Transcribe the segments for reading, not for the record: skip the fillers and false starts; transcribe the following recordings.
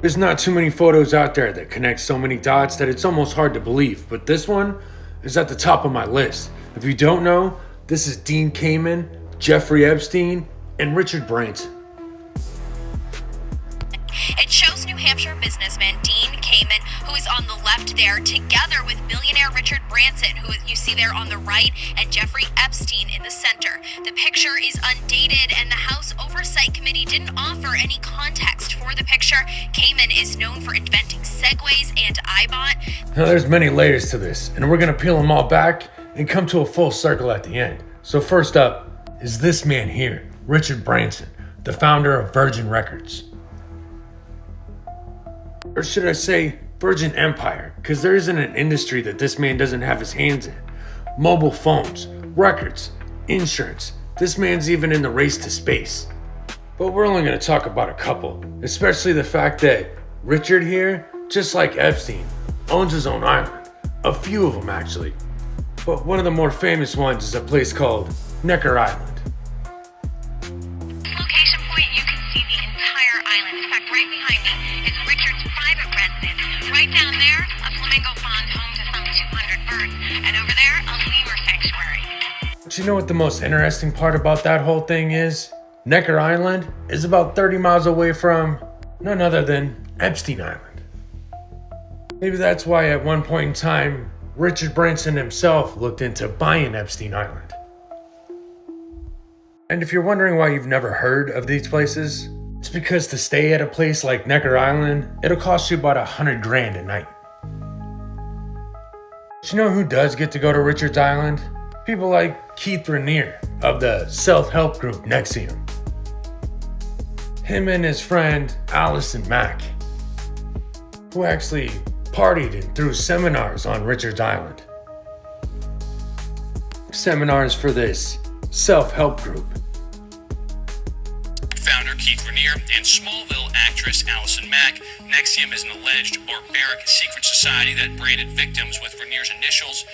There's not too many photos out there that connect so many dots that it's almost hard to believe, but this one is at the top of my list. If you don't know, this is Dean Kamen, Jeffrey Epstein, and Richard Branson. It shows New Hampshire businessman Dean Kamen, who is on the left there, together with billionaire Richard Branson, who you see there on the right, and Jeffrey Epstein in the center. The picture is undated, and the House Oversight Committee didn't offer any context for the picture. Kamen is known for inventing segways and iBot. Now there's many layers to this, and we're gonna peel them all back and come to a full circle at the end. So first up is this man here, Richard Branson, the founder of Virgin Records. Or should I say Virgin Empire, because there isn't an industry that this man doesn't have his hands in. Mobile phones, records, insurance. This man's even in the race to space. But we're only going to talk about a couple, especially the fact that Richard here, just like Epstein, owns his own island. A few of them actually. But one of the more famous ones is a place called Necker Island. Location point, you can see the entire island. In fact, right behind me is Richard's private residence. Right down there, a flamingo pond home to some 200 birds. And over there, a lemur sanctuary. But you know what the most interesting part about that whole thing is? Necker Island is about 30 miles away from none other than Epstein Island. Maybe that's why at one point in time, Richard Branson himself looked into buying Epstein Island. And if you're wondering why you've never heard of these places, it's because to stay at a place like Necker Island, it'll cost you about $100,000 a night. But you know who does get to go to Richard's Island? People like Keith Rainier of the self-help group NXIVM. Him and his friend Allison Mack, who actually partied and threw seminars on Richard's Island. Seminars for this self-help group. Founder Keith Rainier and Smallville actress Allison Mack. NXIVM is an alleged barbaric secret society that branded victims with Rainier's initials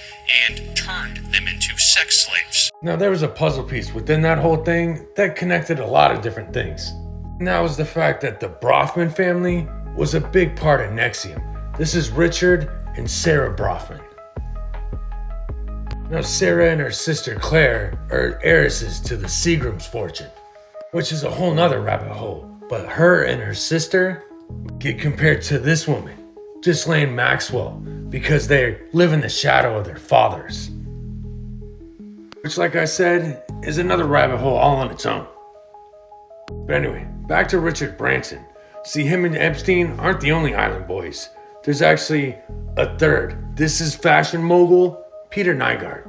and turned them into sex slaves. Now there was a puzzle piece within that whole thing that connected a lot of different things. And that was the fact that the Brofman family was a big part of NXIVM. This is Richard and Sarah Brofman. Now Sarah and her sister Claire are heiresses to the Seagram's fortune, which is a whole nother rabbit hole. But her and her sister get compared to this woman, Ghislaine Maxwell, because they live in the shadow of their fathers. Which, like I said, is another rabbit hole all on its own. But anyway, back to Richard Branson. See, him and Epstein aren't the only island boys. There's actually a third. This is fashion mogul Peter Nygaard,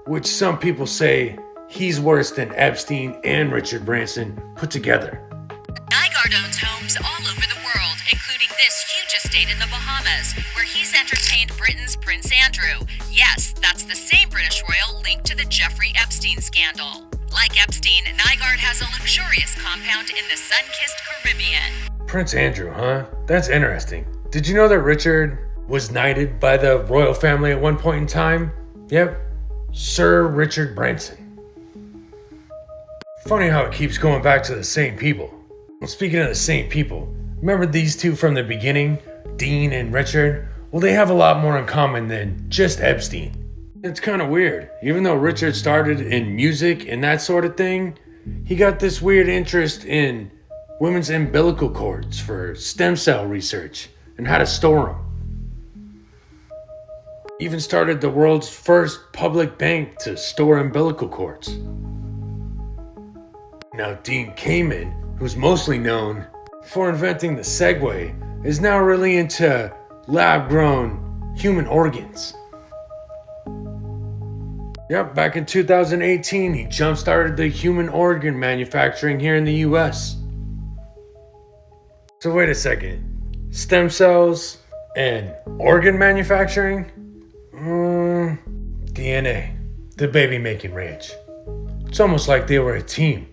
which some people say he's worse than Epstein and Richard Branson put together. Nygaard owns homes all over the world, including this huge estate in the Bahamas, where he's entertained Britain's Prince Andrew. Yes, that's the same British royal linked to the Jeffrey Epstein scandal. Like Epstein, Nygaard has a luxurious compound in the sun-kissed Caribbean. Prince Andrew, huh? That's interesting. Did you know that Richard was knighted by the royal family at one point in time? Yep, Sir Richard Branson. Funny how it keeps going back to the same people. Well, speaking of the same people, remember these two from the beginning, Dean and Richard? Well, they have a lot more in common than just Epstein. It's kind of weird. Even though Richard started in music and that sort of thing, he got this weird interest in women's umbilical cords for stem cell research and how to store them. Even started the world's first public bank to store umbilical cords. Now Dean Kamen, who's mostly known for inventing the Segway, is now really into lab-grown human organs. Yep, back in 2018, he jump-started the human organ manufacturing here in the US. So wait a second, stem cells and organ manufacturing? DNA, the baby-making ranch. It's almost like they were a team.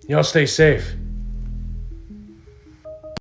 Y'all stay safe.